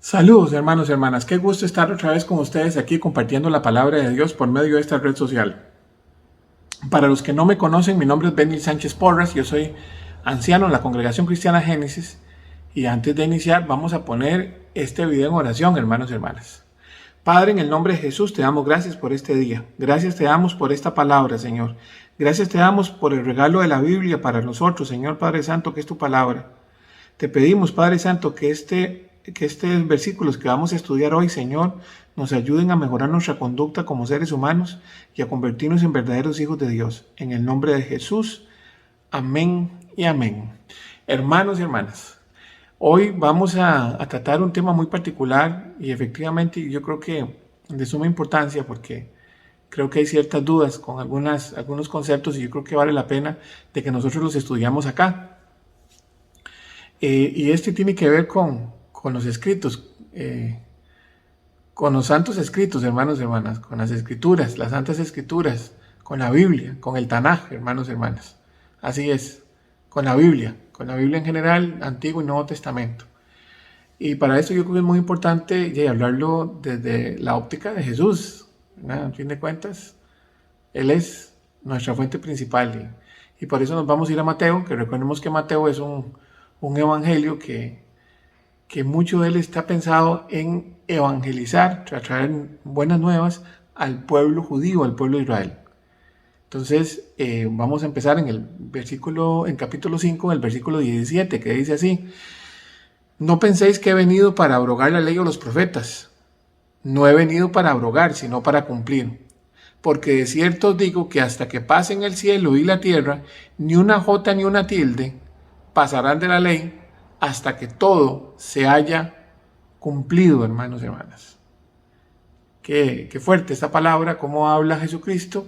Saludos hermanos y hermanas, qué gusto estar otra vez con ustedes aquí compartiendo la palabra de Dios por medio de esta red social. Para los que no me conocen, mi nombre es Benny Sánchez Porras, yo soy anciano en la Congregación Cristiana Génesis y antes de iniciar vamos a poner este video en oración, hermanos y hermanas. Padre, en el nombre de Jesús te damos gracias por este día, gracias te damos por esta palabra, Señor. Gracias te damos por el regalo de la Biblia para nosotros, Señor Padre Santo, que es tu palabra. Te pedimos, Padre Santo, que estos versículos que vamos a estudiar hoy, Señor, nos ayuden a mejorar nuestra conducta como seres humanos y a convertirnos en verdaderos hijos de Dios. En el nombre de Jesús, amén y amén. Hermanos y hermanas, hoy vamos a tratar un tema muy particular y efectivamente yo creo que de suma importancia porque creo que hay ciertas dudas con algunos conceptos y yo creo que vale la pena de que nosotros los estudiamos acá. Y este tiene que ver con los escritos, con los santos escritos, hermanos y hermanas, con las escrituras, las santas escrituras, con la Biblia, con el Tanaj, hermanos y hermanas. Así es, con la Biblia en general, Antiguo y Nuevo Testamento. Y para eso yo creo que es muy importante hablarlo desde la óptica de Jesús, ¿verdad? A fin de cuentas, Él es nuestra fuente principal. Y por eso nos vamos a ir a Mateo, que recordemos que Mateo es un evangelio que mucho de él está pensado en evangelizar, traer buenas nuevas al pueblo judío, al pueblo de Israel. Entonces, vamos a empezar en capítulo 5, en el versículo 17, que dice así: No penséis que he venido para abrogar la ley o los profetas. No he venido para abrogar, sino para cumplir. Porque de cierto os digo que hasta que pasen el cielo y la tierra, ni una jota ni una tilde pasarán de la ley hasta que todo se haya cumplido, hermanos y hermanas. Qué fuerte esta palabra, cómo habla Jesucristo.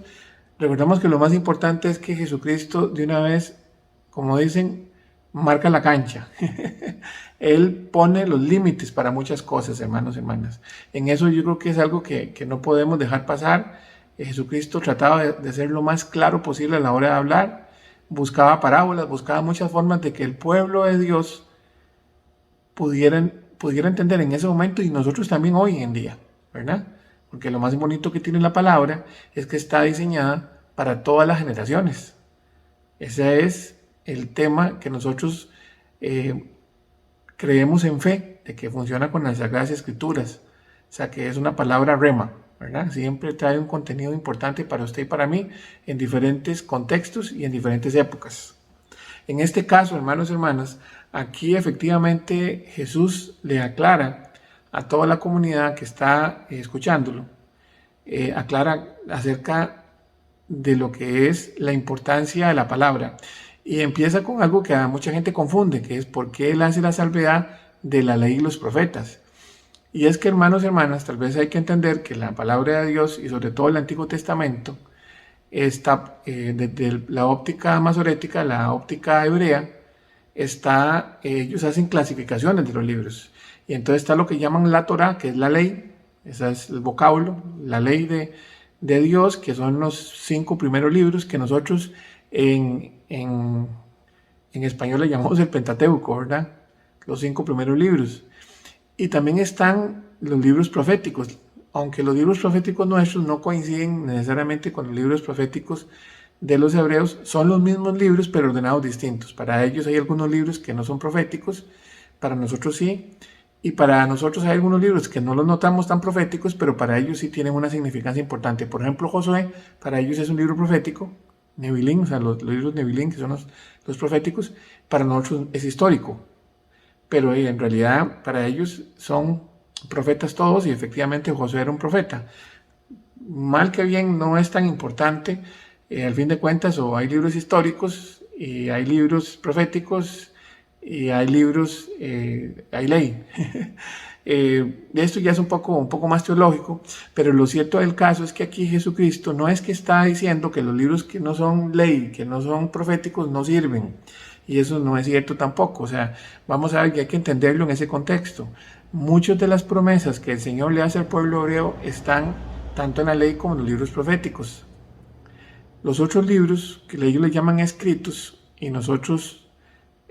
Recordamos que lo más importante es que Jesucristo de una vez, como dicen, marca la cancha. Él pone los límites para muchas cosas, hermanos y hermanas. En eso yo creo que es algo que no podemos dejar pasar. Jesucristo trataba de ser lo más claro posible a la hora de hablar. Buscaba parábolas, buscaba muchas formas de que el pueblo de Dios pudiera entender en ese momento y nosotros también hoy en día, ¿verdad? Porque lo más bonito que tiene la palabra es que está diseñada para todas las generaciones. Ese es el tema que nosotros creemos en fe, de que funciona con las Sagradas Escrituras. O sea, que es una palabra rema, ¿verdad? Siempre trae un contenido importante para usted y para mí en diferentes contextos y en diferentes épocas. En este caso, hermanos y hermanas, aquí efectivamente Jesús le aclara a toda la comunidad que está escuchándolo, aclara acerca de lo que es la importancia de la palabra. Y empieza con algo que a mucha gente confunde, que es por qué él hace la salvedad de la ley y los profetas. Y es que, hermanos y hermanas, tal vez hay que entender que la palabra de Dios y sobre todo el Antiguo Testamento está desde la óptica masorética, la óptica hebrea, ellos hacen clasificaciones de los libros. Y entonces está lo que llaman la Torá, que es la ley, ese es el vocablo, la ley de Dios, que son los 5 primeros libros que nosotros en español le llamamos el Pentateuco, ¿verdad? Los 5 primeros libros. Y también están los libros proféticos, aunque los libros proféticos nuestros no coinciden necesariamente con los libros proféticos de los hebreos, son los mismos libros pero ordenados distintos. Para ellos hay algunos libros que no son proféticos, para nosotros sí, y para nosotros hay algunos libros que no los notamos tan proféticos, pero para ellos sí tienen una significancia importante. Por ejemplo, Josué, para ellos es un libro profético, Nevilín, o sea, los libros Nevilín, que son los proféticos, para nosotros es histórico, pero en realidad para ellos son profetas todos y efectivamente Josué era un profeta. Mal que bien no es tan importante, al fin de cuentas, o hay libros históricos y hay libros proféticos y hay libros, hay ley. Esto ya es un poco más teológico, pero lo cierto del caso es que aquí Jesucristo no es que está diciendo que los libros que no son ley, que no son proféticos, no sirven. Y eso no es cierto tampoco. O sea, vamos a ver que hay que entenderlo en ese contexto. Muchas de las promesas que el Señor le hace al pueblo hebreo están tanto en la ley como en los libros proféticos. Los otros libros que ellos le llaman escritos y nosotros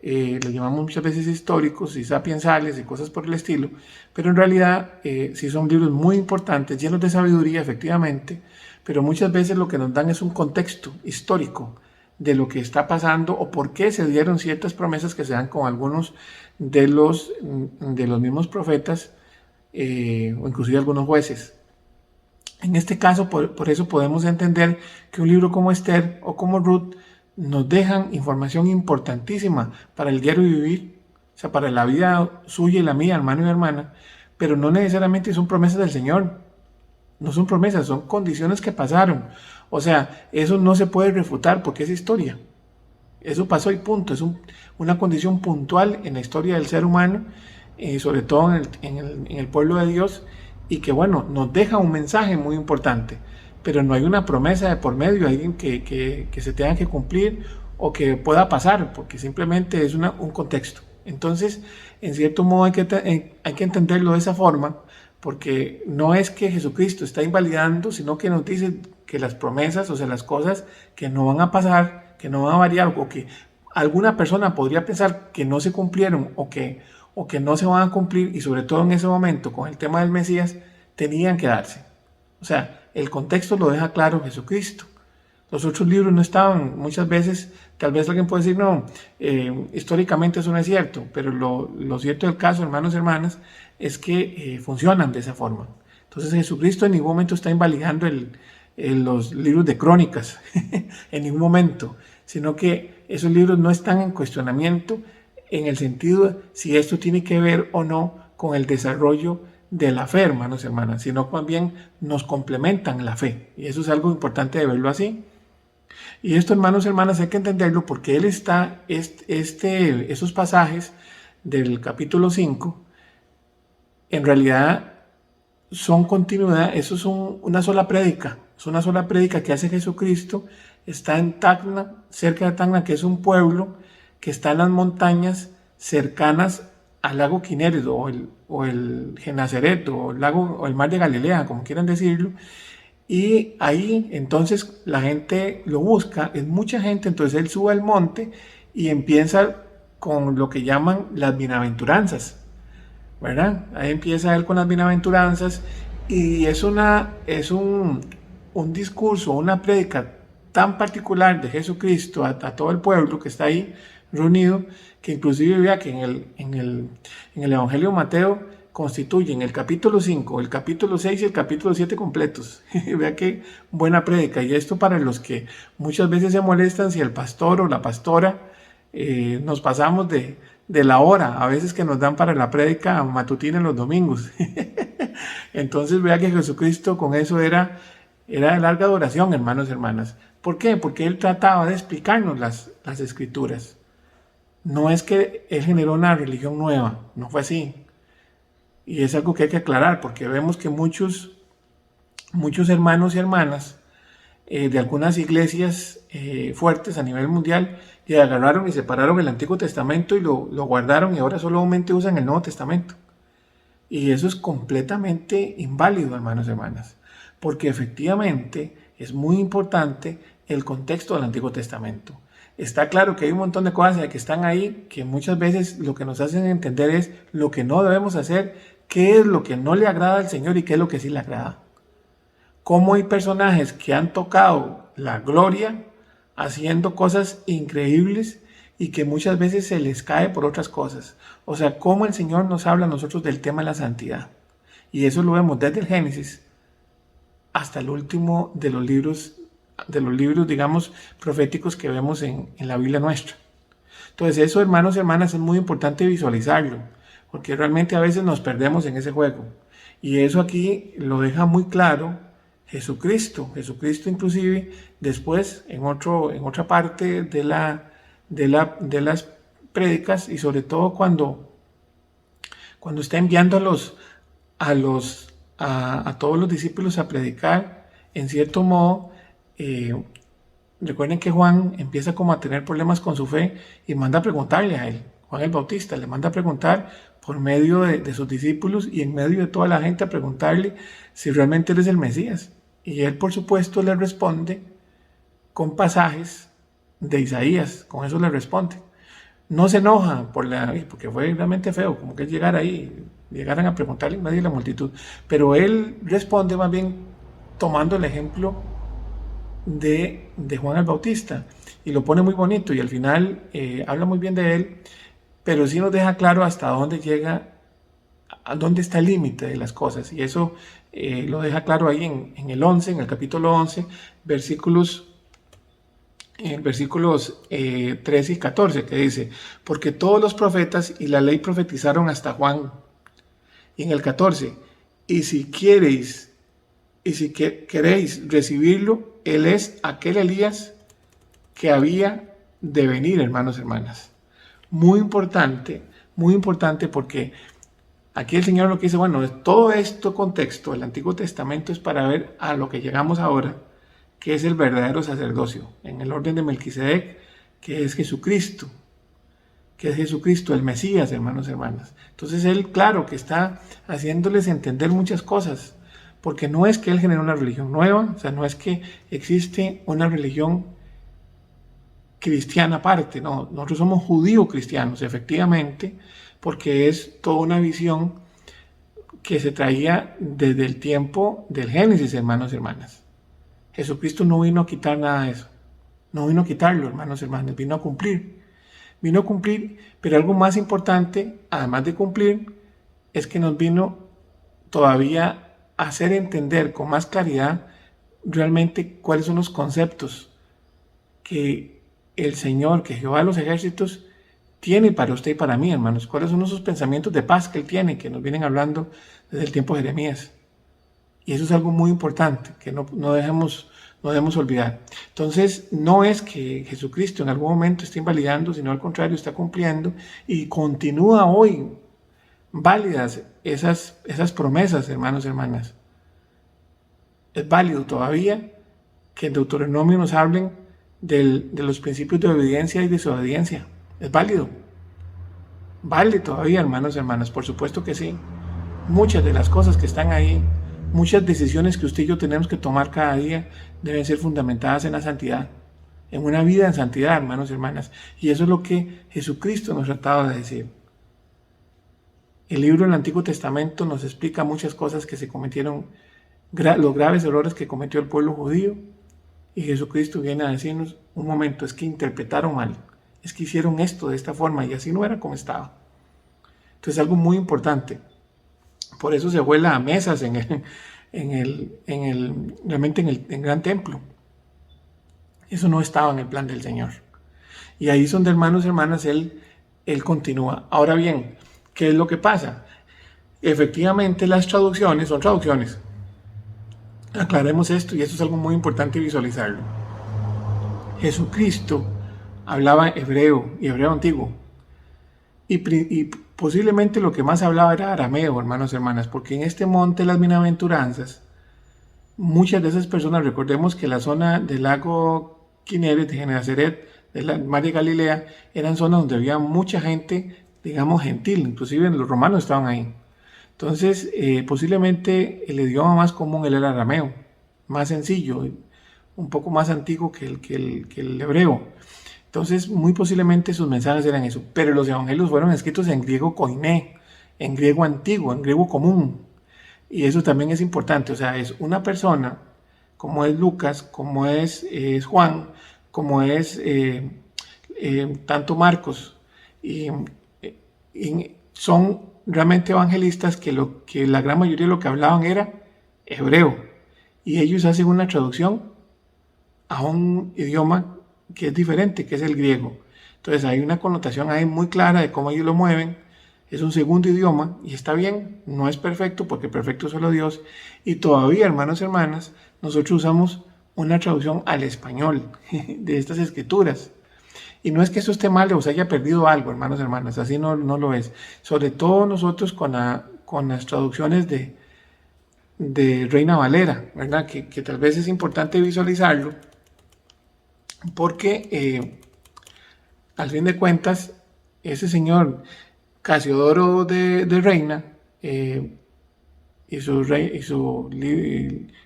le llamamos muchas veces históricos y sapiensales y cosas por el estilo, pero en realidad sí son libros muy importantes, llenos de sabiduría efectivamente, pero muchas veces lo que nos dan es un contexto histórico de lo que está pasando o por qué se dieron ciertas promesas que se dan con algunos de los mismos profetas o inclusive algunos jueces. En este caso, por eso podemos entender que un libro como Esther o como Ruth nos dejan información importantísima para el diario vivir, o sea, para la vida suya y la mía, hermano y hermana, pero no necesariamente son promesas del Señor. No son promesas, son condiciones que pasaron. O sea, eso no se puede refutar porque es historia. Eso pasó y punto. Es una condición puntual en la historia del ser humano, sobre todo en el pueblo de Dios, y que bueno, nos deja un mensaje muy importante, pero no hay una promesa de por medio, alguien que se tenga que cumplir o que pueda pasar, porque simplemente es un contexto. Entonces, en cierto modo hay que entenderlo de esa forma, porque no es que Jesucristo está invalidando, sino que nos dice que las promesas, o sea, las cosas que no van a pasar, que no van a variar, o que alguna persona podría pensar que no se cumplieron o que no se van a cumplir, y sobre todo en ese momento con el tema del Mesías, tenían que darse. O sea, el contexto lo deja claro Jesucristo. Los otros libros no estaban, muchas veces, tal vez alguien puede decir, no, históricamente eso no es cierto, pero lo cierto del caso, hermanos y hermanas, es que funcionan de esa forma. Entonces Jesucristo en ningún momento está invalidando los libros de crónicas, en ningún momento, sino que esos libros no están en cuestionamiento en el sentido de si esto tiene que ver o no con el desarrollo de la fe, hermanos y hermanas, sino más bien nos complementan la fe. Y eso es algo importante de verlo así. Y esto, hermanos y hermanas, hay que entenderlo porque esos pasajes del capítulo 5, en realidad son continuidad, eso es una sola prédica, es una sola prédica que hace Jesucristo, está en Tacna, cerca de Tacna, que es un pueblo que está en las montañas cercanas al lago Kinneret o el Genazaret o el mar de Galilea, como quieran decirlo. Y ahí entonces la gente lo busca, es mucha gente, entonces él sube al monte y empieza con lo que llaman las bienaventuranzas, ¿verdad? Ahí empieza él con las bienaventuranzas y es un discurso, una prédica tan particular de Jesucristo a todo el pueblo que está ahí reunido, que inclusive vea que en el Evangelio de Mateo constituyen el capítulo 5, el capítulo 6 y el capítulo 7 completos. Vea qué buena prédica. Y esto para los que muchas veces se molestan si el pastor o la pastora nos pasamos de la hora, a veces que nos dan para la prédica matutina en los domingos. Entonces vea que Jesucristo con eso era de larga duración, hermanos y hermanas. ¿Por qué? Porque él trataba de explicarnos las escrituras. No es que él generó una religión nueva, no fue así. Y es algo que hay que aclarar, porque vemos que muchos hermanos y hermanas de algunas iglesias fuertes a nivel mundial y agarraron y separaron el Antiguo Testamento y lo guardaron y ahora solamente usan el Nuevo Testamento. Y eso es completamente inválido, hermanos y hermanas, porque efectivamente es muy importante el contexto del Antiguo Testamento. Está claro que hay un montón de cosas que están ahí que muchas veces lo que nos hacen entender es lo que no debemos hacer, qué es lo que no le agrada al Señor y qué es lo que sí le agrada. Cómo hay personajes que han tocado la gloria haciendo cosas increíbles y que muchas veces se les cae por otras cosas. O sea, cómo el Señor nos habla a nosotros del tema de la santidad. Y eso lo vemos desde el Génesis hasta el último de los libros, digamos, proféticos que vemos en la Biblia nuestra. Entonces eso, hermanos y hermanas, es muy importante visualizarlo, porque realmente a veces nos perdemos en ese juego. Y eso aquí lo deja muy claro Jesucristo. Jesucristo inclusive después, en otra parte de las prédicas, y sobre todo cuando está enviando a todos los discípulos a predicar, en cierto modo, recuerden que Juan empieza como a tener problemas con su fe y manda a preguntarle a él. Juan el Bautista le manda a preguntar por medio de sus discípulos y en medio de toda la gente a preguntarle si realmente él es el Mesías. Y él, por supuesto, le responde con pasajes de Isaías, con eso le responde. no se enoja porque fue realmente feo, como que él llegara ahí, llegaran a preguntarle a nadie de la multitud, pero él responde más bien tomando el ejemplo de Juan el Bautista y lo pone muy bonito y al final habla muy bien de él, pero sí nos deja claro hasta dónde llega, a dónde está el límite de las cosas y eso lo deja claro ahí en el 11, en el capítulo 11, versículos 13 y 14, que dice, porque todos los profetas y la ley profetizaron hasta Juan. Y en el 14, y si queréis, queréis recibirlo, él es aquel Elías que había de venir, hermanos y hermanas. Muy importante porque aquí el Señor lo que dice, bueno, todo este contexto, el Antiguo Testamento es para ver a lo que llegamos ahora, que es el verdadero sacerdocio, en el orden de Melquisedec, que es Jesucristo, el Mesías, hermanos y hermanas. Entonces él, claro, que está haciéndoles entender muchas cosas, porque no es que él generó una religión nueva, o sea, no es que existe una religión cristiana aparte, no, nosotros somos judíos cristianos, efectivamente, porque es toda una visión que se traía desde el tiempo del Génesis, hermanos y hermanas. Jesucristo no vino a quitar nada de eso, no vino a quitarlo, hermanos y hermanas, vino a cumplir. Vino a cumplir, pero algo más importante, además de cumplir, es que nos vino todavía a hacer entender con más claridad realmente cuáles son los conceptos que el Señor, que Jehová de los ejércitos, tiene para usted y para mí, hermanos. Cuáles son esos pensamientos de paz que Él tiene, que nos vienen hablando desde el tiempo de Jeremías. Y eso es algo muy importante, que no debemos olvidar. Entonces, no es que Jesucristo en algún momento esté invalidando, sino al contrario, está cumpliendo y continúa hoy válidas esas promesas, hermanos y hermanas. Es válido todavía que en Deuteronomio nos hablen de los principios de obediencia y desobediencia. Es válido. Vale todavía, hermanos y hermanas, por supuesto que sí. Muchas de las cosas que están ahí, muchas decisiones que usted y yo tenemos que tomar cada día deben ser fundamentadas en la santidad, en una vida en santidad, hermanos y hermanas. Y eso es lo que Jesucristo nos trataba de decir. El libro del Antiguo Testamento nos explica muchas cosas que se cometieron, los graves errores que cometió el pueblo judío. Y Jesucristo viene a decirnos, un momento, es que interpretaron mal, es que hicieron esto de esta forma y así no era como estaba. Entonces algo muy importante. Por eso se vuela a mesas realmente en el gran templo. Eso no estaba en el plan del Señor. Y ahí son de hermanos y hermanas, él continúa. Ahora bien, ¿qué es lo que pasa? Efectivamente las traducciones son traducciones. Aclaremos esto y esto es algo muy importante visualizarlo. Jesucristo hablaba hebreo y hebreo antiguo. Y posiblemente lo que más hablaba era arameo, hermanos y hermanas, porque en este monte de las bienaventuranzas, muchas de esas personas, recordemos que la zona del lago Kineret, de Genesaret, de la mar de Galilea, eran zonas donde había mucha gente, digamos, gentil, inclusive los romanos estaban ahí. Entonces, posiblemente el idioma más común era el arameo, más sencillo, un poco más antiguo que el hebreo. Entonces, muy posiblemente sus mensajes eran eso. Pero los evangelios fueron escritos en griego koiné, en griego antiguo, en griego común. Y eso también es importante. O sea, es una persona, como es Lucas, como es Juan, como es tanto Marcos, y son realmente evangelistas que la gran mayoría de lo que hablaban era hebreo. Y ellos hacen una traducción a un idioma que es diferente, que es el griego. Entonces hay una connotación ahí muy clara de cómo ellos lo mueven. Es un segundo idioma y está bien, no es perfecto porque perfecto es solo Dios. Y todavía, hermanos y hermanas, nosotros usamos una traducción al español de estas escrituras. Y no es que eso esté mal o se haya perdido algo, hermanos y hermanas, así no lo es. Sobre todo nosotros con las traducciones de Reina Valera, ¿verdad? Que tal vez es importante visualizarlo porque al fin de cuentas ese señor Casiodoro de Reina y su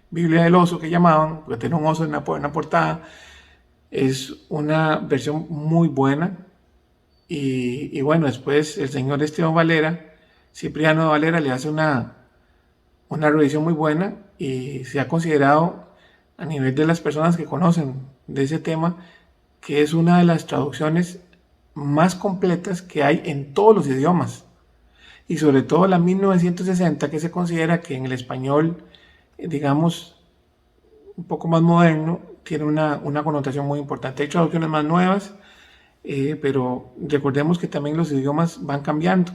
Biblia del oso que llamaban, porque tenía un oso en la portada, es una versión muy buena, y bueno, después el señor Esteban Valera, Cipriano Valera, le hace una revisión muy buena y se ha considerado a nivel de las personas que conocen de ese tema que es una de las traducciones más completas que hay en todos los idiomas y sobre todo la 1960 que se considera que en el español, digamos, un poco más moderno, tiene una connotación muy importante. Hay traducciones más nuevas, pero recordemos que también los idiomas van cambiando.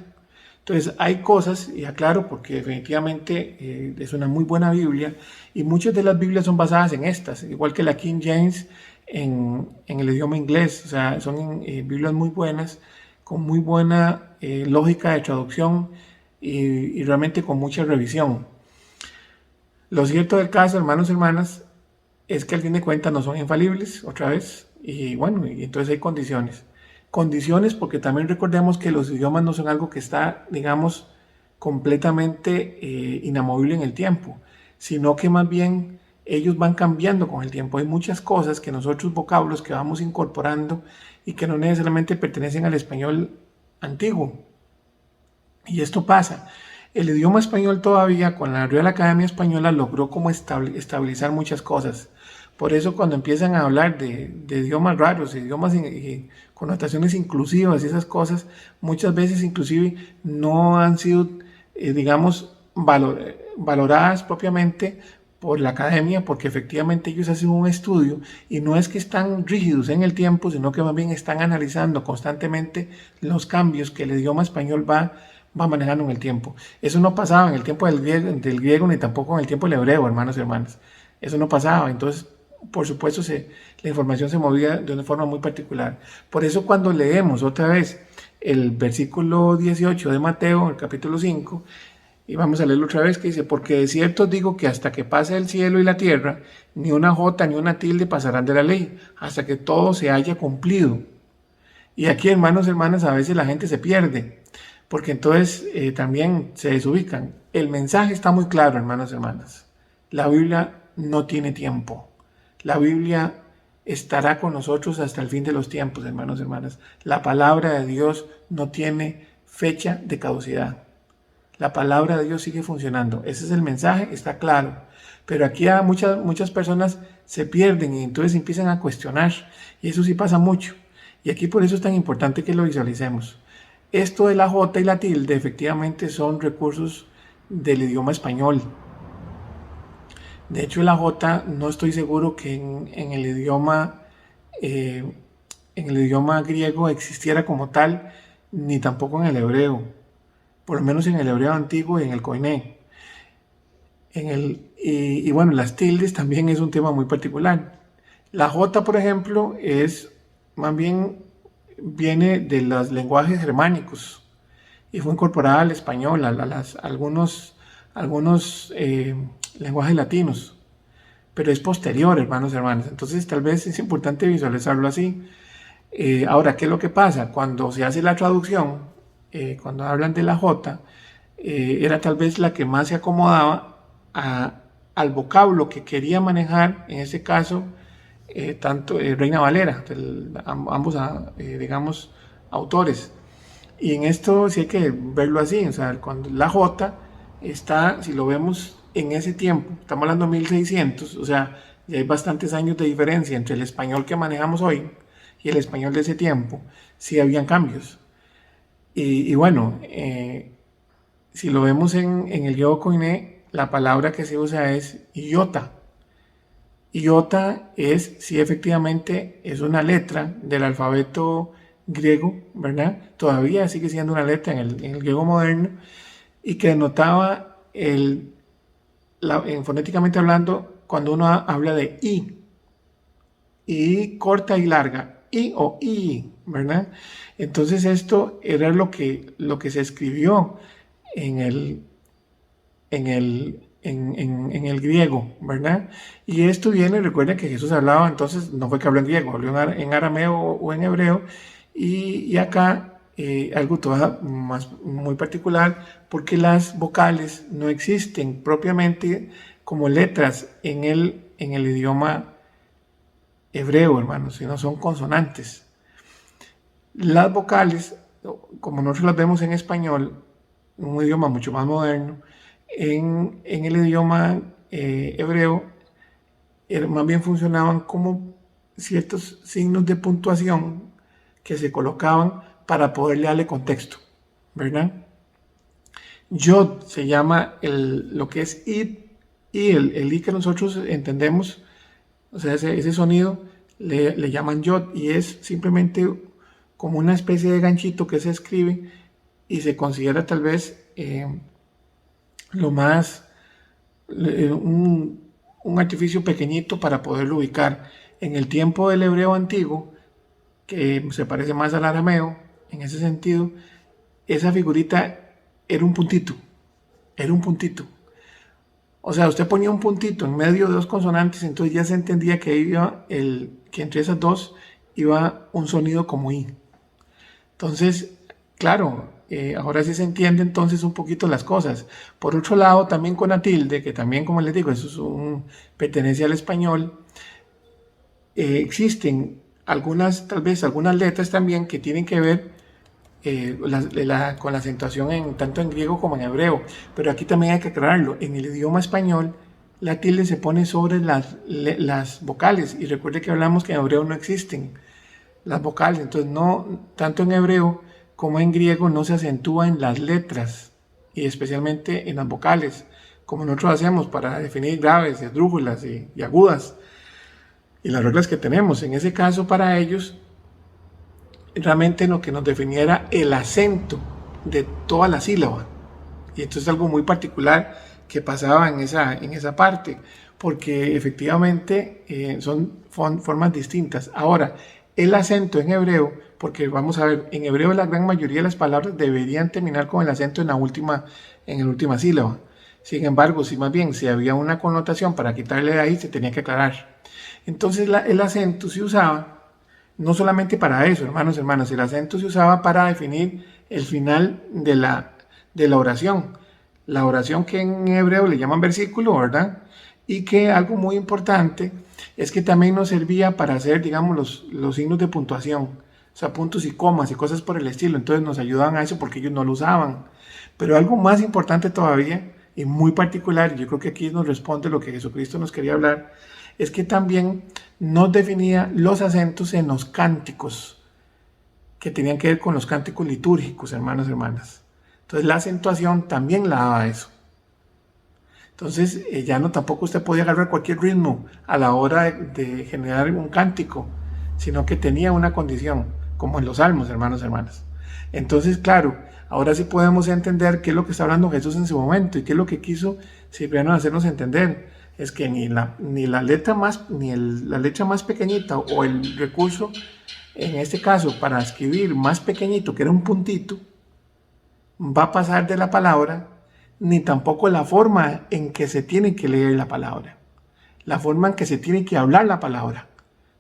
Entonces hay cosas, y aclaro porque definitivamente es una muy buena Biblia y muchas de las Biblias son basadas en estas, igual que la King James en el idioma inglés, o sea, son Biblias muy buenas, con muy buena lógica de traducción y realmente con mucha revisión. Lo cierto del caso, hermanos y hermanas, es que al fin de cuentas no son infalibles, otra vez, y bueno, y entonces hay condiciones. Condiciones porque también recordemos que los idiomas no son algo que está, digamos, completamente inamovible en el tiempo, sino que más bien ellos van cambiando con el tiempo. Hay muchas cosas que nosotros, vocablos que vamos incorporando y que no necesariamente pertenecen al español antiguo. Y esto pasa. El idioma español todavía con la Real Academia Española logró como estabilizar muchas cosas. Por eso cuando empiezan a hablar de idiomas raros, idiomas y connotaciones inclusivas y esas cosas, muchas veces inclusive no han sido, digamos, valoradas propiamente por la academia, porque efectivamente ellos hacen un estudio y no es que están rígidos en el tiempo, sino que más bien están analizando constantemente los cambios que el idioma español va manejando en el tiempo. Eso no pasaba en el tiempo del griego ni tampoco en el tiempo del hebreo, hermanos y hermanas. Eso no pasaba. Entonces, por supuesto, la información se movía de una forma muy particular. Por eso cuando leemos otra vez el versículo 18 de Mateo, el capítulo 5, y vamos a leerlo otra vez, que dice, porque de cierto digo que hasta que pase el cielo y la tierra, ni una jota ni una tilde pasarán de la ley, hasta que todo se haya cumplido. Y aquí, hermanos y hermanas, a veces la gente se pierde, porque entonces también se desubican. El mensaje está muy claro, hermanos y hermanas. La Biblia no tiene tiempo. La Biblia estará con nosotros hasta el fin de los tiempos, hermanos y hermanas. La palabra de Dios no tiene fecha de caducidad. La palabra de Dios sigue funcionando. Ese es el mensaje, está claro. Pero aquí muchas personas se pierden y entonces empiezan a cuestionar. Y eso sí pasa mucho. Y aquí por eso es tan importante que lo visualicemos. Esto de la J y la tilde efectivamente son recursos del idioma español. De hecho, la J no estoy seguro que en el idioma griego existiera como tal, ni tampoco en el hebreo. Por lo menos en el hebreo antiguo y en el koiné. Y bueno, las tildes también es un tema muy particular. La J, por ejemplo, más bien viene de los lenguajes germánicos y fue incorporada al español, algunos lenguajes latinos, pero es posterior, hermanos y hermanas. Entonces, tal vez es importante visualizarlo así. Ahora, ¿qué es lo que pasa? Cuando se hace la traducción, cuando hablan de la J, era tal vez la que más se acomodaba al vocablo que quería manejar, en este caso, tanto Reina Valera, ambos, digamos, autores. Y en esto sí hay que verlo así, o sea, cuando la J está, si lo vemos en ese tiempo, estamos hablando de 1600, o sea, ya hay bastantes años de diferencia entre el español que manejamos hoy y el español de ese tiempo, sí habían cambios. Y bueno, si lo vemos en el griego koiné, la palabra que se usa es iota. Iota es, sí, efectivamente, es una letra del alfabeto griego, ¿verdad? Todavía sigue siendo una letra en el griego moderno y que denotaba fonéticamente hablando, cuando uno habla de I corta y larga, I o I, ¿verdad? Entonces esto era lo que se escribió en el griego, ¿verdad? Y esto viene, recuerden que Jesús hablaba, entonces no fue que habló en griego, habló en arameo o en hebreo, y acá algo muy particular, porque las vocales no existen propiamente como letras en el idioma hebreo, hermanos, sino son consonantes. Las vocales, como nosotros las vemos en español, un idioma mucho más moderno, en el idioma hebreo, más bien funcionaban como ciertos signos de puntuación que se colocaban para poderle darle contexto, ¿verdad? Yod se llama lo que es id, y el i que nosotros entendemos, o sea, ese sonido le llaman yod, y es simplemente como una especie de ganchito que se escribe y se considera tal vez lo más, un artificio pequeñito para poderlo ubicar. En el tiempo del hebreo antiguo, que se parece más al arameo, en ese sentido, esa figurita era un puntito, era un puntito. O sea, usted ponía un puntito en medio de dos consonantes, entonces ya se entendía que iba que entre esas dos iba un sonido como I. Entonces, claro, ahora sí se entiende entonces un poquito las cosas. Por otro lado, también con la tilde, que también, como les digo, eso es pertenece al español, existen tal vez algunas letras también que tienen que ver con la acentuación tanto en griego como en hebreo. Pero aquí también hay que aclararlo. En el idioma español, la tilde se pone sobre las vocales. Y recuerde que hablamos que en hebreo no existen las vocales. Entonces, no, tanto en hebreo como en griego no se acentúa en las letras. Y especialmente en las vocales, como nosotros hacemos para definir graves, esdrújulas y agudas. Y las reglas que tenemos. En ese caso, para ellos, realmente lo que nos definía era el acento de toda la sílaba. Y esto es algo muy particular que pasaba en esa parte, porque efectivamente son formas distintas. Ahora, el acento en hebreo, porque vamos a ver, en hebreo la gran mayoría de las palabras deberían terminar con el acento en la última sílaba. Sin embargo, si más bien si había una connotación para quitarle de ahí, se tenía que aclarar. Entonces el acento se usaba no solamente para eso, hermanos y hermanas, el acento se usaba para definir el final de la oración. La oración que en hebreo le llaman versículo, ¿verdad? Y que algo muy importante es que también nos servía para hacer, digamos, los signos de puntuación. O sea, puntos y comas y cosas por el estilo. Entonces nos ayudaban a eso porque ellos no lo usaban. Pero algo más importante todavía y muy particular, y yo creo que aquí nos responde lo que Jesucristo nos quería hablar, es que también nos definía los acentos en los cánticos, que tenían que ver con los cánticos litúrgicos, hermanos y hermanas. Entonces la acentuación también la daba eso. Entonces ya no tampoco usted podía agarrar cualquier ritmo a la hora de generar un cántico, sino que tenía una condición, como en los salmos, hermanos y hermanas. Entonces, claro, ahora sí podemos entender qué es lo que está hablando Jesús en su momento y qué es lo que quiso Cipriano hacernos entender. Es que ni la letra más pequeñita o el recurso, en este caso, para escribir más pequeñito, que era un puntito, va a pasar de la palabra, ni tampoco la forma en que se tiene que leer la palabra, la forma en que se tiene que hablar la palabra.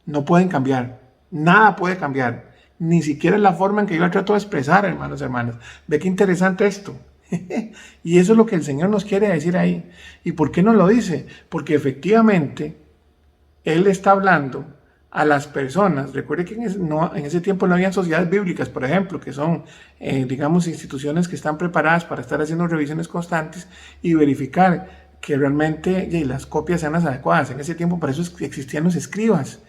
No pueden cambiar, nada puede cambiar, ni siquiera la forma en que yo la trato de expresar, hermanos y hermanas. Ve qué interesante esto. Y eso es lo que el Señor nos quiere decir ahí. ¿Y por qué nos lo dice? Porque efectivamente Él está hablando a las personas. Recuerde que en ese tiempo no habían sociedades bíblicas, por ejemplo, que son, digamos, instituciones que están preparadas para estar haciendo revisiones constantes y verificar que realmente las copias sean las adecuadas. En ese tiempo para eso existían los escribas,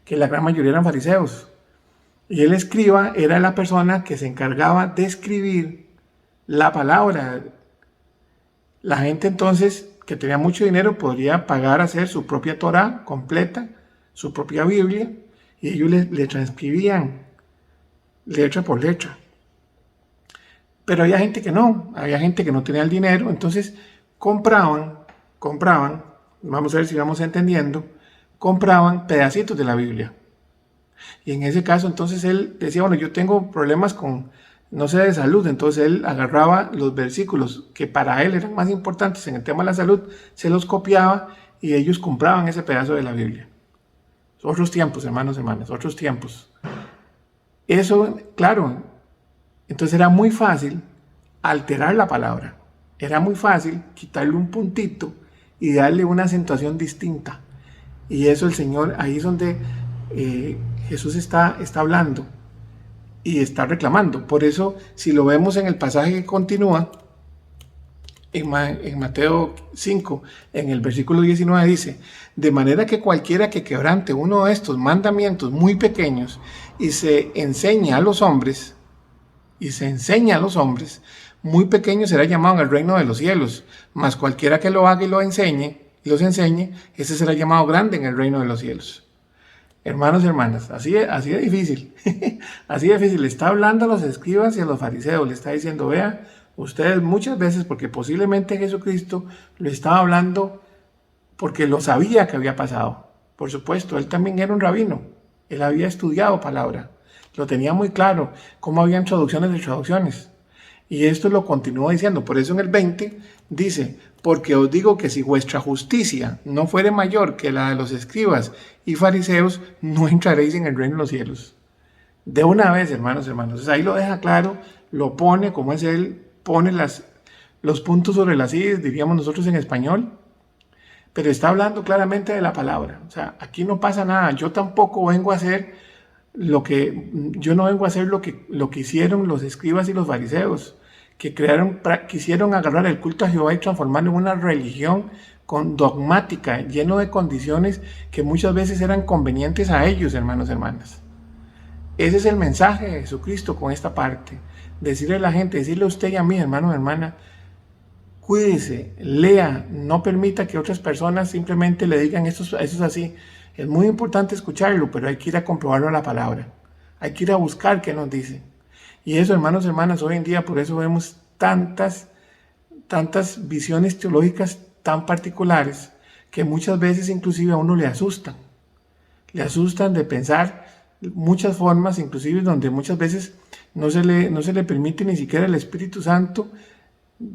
que la gran mayoría eran fariseos. Y el escriba era la persona que se encargaba de escribir la palabra. La gente entonces que tenía mucho dinero podría pagar a hacer su propia Torá completa, su propia Biblia, y ellos le transcribían letra por letra. Pero había gente que no tenía el dinero, entonces compraban, vamos a ver si vamos entendiendo, compraban pedacitos de la Biblia. Y en ese caso entonces él decía, bueno, yo tengo problemas no sé, de salud, entonces él agarraba los versículos que para él eran más importantes en el tema de la salud, se los copiaba y ellos compraban ese pedazo de la Biblia. Otros tiempos, hermanos, hermanas, otros tiempos. Eso, claro, entonces era muy fácil alterar la palabra, era muy fácil quitarle un puntito y darle una acentuación distinta. Y eso el Señor, ahí es donde Jesús está hablando. y está reclamando. Por eso, si lo vemos en el pasaje que continúa, en Mateo 5, en el versículo 19 dice, de manera que cualquiera que quebrante uno de estos mandamientos muy pequeños y se enseña a los hombres, muy pequeño será llamado en el reino de los cielos, mas cualquiera que lo haga y los enseñe, ese será llamado grande en el reino de los cielos. Hermanos y hermanas, así de difícil, así de difícil. Le está hablando a los escribas y a los fariseos, le está diciendo, vea, ustedes muchas veces, porque posiblemente Jesucristo lo estaba hablando porque lo sabía que había pasado. Por supuesto, él también era un rabino, él había estudiado palabra, lo tenía muy claro, cómo habían traducciones de traducciones. Y esto lo continúa diciendo, por eso en el 20 dice, porque os digo que si vuestra justicia no fuere mayor que la de los escribas y fariseos, no entraréis en el reino de los cielos. De una vez, hermanos. Entonces ahí lo deja claro, lo pone como es él, pone los puntos sobre las i's, diríamos nosotros en español, pero está hablando claramente de la palabra. O sea, aquí no pasa nada, yo tampoco vengo a hacer lo que hicieron los escribas y los fariseos, que quisieron agarrar el culto a Jehová y transformarlo en una religión dogmática, lleno de condiciones que muchas veces eran convenientes a ellos, hermanos y hermanas. Ese es el mensaje de Jesucristo con esta parte. Decirle a la gente, decirle a usted y a mí, hermano o hermana, cuídese, lea, no permita que otras personas simplemente le digan eso es así. Es muy importante escucharlo, pero hay que ir a comprobarlo a la palabra. Hay que ir a buscar qué nos dice. Y eso, hermanos y hermanas, hoy en día por eso vemos tantas visiones teológicas tan particulares que muchas veces inclusive a uno le asustan. Le asustan de pensar muchas formas, inclusive donde muchas veces no se le permite ni siquiera al Espíritu Santo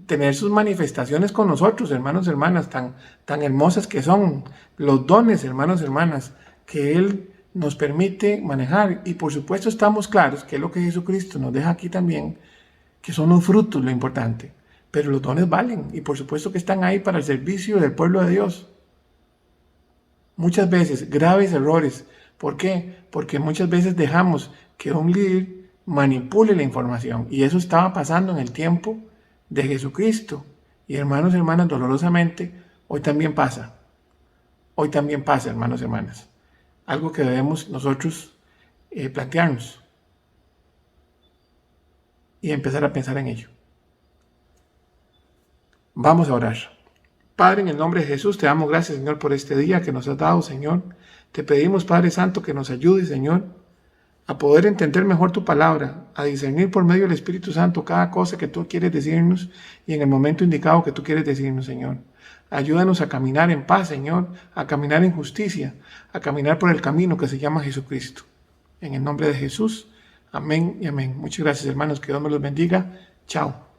tener sus manifestaciones con nosotros, hermanos y hermanas, tan hermosas que son los dones, hermanos y hermanas, que Él nos permite manejar. Y por supuesto estamos claros que es lo que Jesucristo nos deja aquí también, que son los frutos lo importante, pero los dones valen y por supuesto que están ahí para el servicio del pueblo de Dios. Muchas veces graves errores. ¿Por qué? Porque muchas veces dejamos que un líder manipule la información y eso estaba pasando en el tiempo de Jesucristo. Y hermanos y hermanas, dolorosamente, hoy también pasa. Hoy también pasa, hermanos y hermanas. Algo que debemos nosotros plantearnos y empezar a pensar en ello. Vamos a orar. Padre, en el nombre de Jesús, te damos gracias, Señor, por este día que nos has dado, Señor. Te pedimos, Padre Santo, que nos ayudes, Señor, a poder entender mejor tu palabra, a discernir por medio del Espíritu Santo cada cosa que tú quieres decirnos y en el momento indicado que tú quieres decirnos, Señor. Ayúdanos a caminar en paz, Señor, a caminar en justicia, a caminar por el camino que se llama Jesucristo. En el nombre de Jesús, amén y amén. Muchas gracias, hermanos, que Dios me los bendiga. Chao.